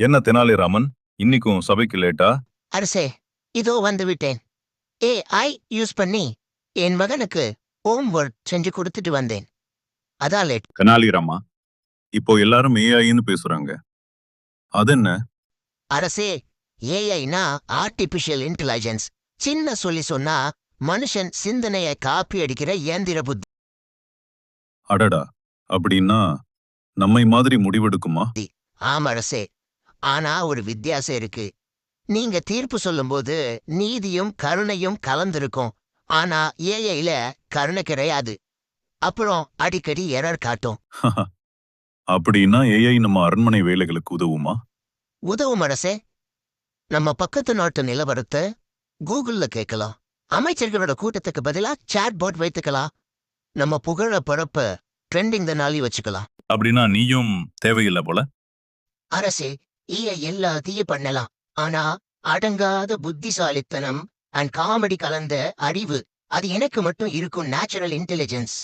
என்ன தெனாலிராமன், இன்னிக்கும் சபைக்கு லேட்டா? அரசே, இதோ வந்து விட்டேன். ஏஐ யூஸ் பண்ணி என் மகனுக்கு ஹோம்வொர்க் செஞ்சு கொடுத்துட்டு வந்தேன். அதான் லேட். தெனாலிராமா, இப்போ எல்லாரும் ஏஐன்னு பேசுறாங்க. அதென்ன? அரசே, ஏஐனா ஆர்டிபிஷியல் இன்டெலிஜென்ஸ். சின்ன சொல்லி சொன்னா மனுஷன் சிந்தனையை காப்பி அடிக்கிற இயந்திர புத்தி. அடடா, அப்படின்னா நம்மை மாதிரி முடிவெடுக்குமா? ஆம் அரசே, ஆனா ஒரு வித்தியாசம் இருக்கு. நீங்க தீர்ப்பு சொல்லும்போது நீதியும் கருணையும் கலந்திருக்கும். ஆனா ஏஐல கருணை கிடையாது. அப்புறம் அடிக்கடி எரர் காட்டும். அப்படின்னா ஏஐ நம்ம அரண்மனை வேலைகளுக்கு உதவுமா? உதவும் அரசே. நம்ம பக்கத்து நாட்டு நிலவரத்தை கூகுள்ல கேட்கலாம். அமைச்சர்களோட கூட்டத்துக்கு பதிலா சாட் போட் வைத்துக்கலாம். நம்ம புகழ பரப்ப ட்ரெண்டிங் த நாளி வச்சுக்கலாம். அப்படின்னா நீயும் தேவையில்லை போல. அரசே, எல்லாத்தையும் பண்ணலாம். ஆனா அடங்காத புத்திசாலித்தனம் அண்ட் காமெடி கலந்த அறிவு, அது எனக்கு மட்டும் இருக்கும் நேச்சுரல் இன்டெலிஜென்ஸ்.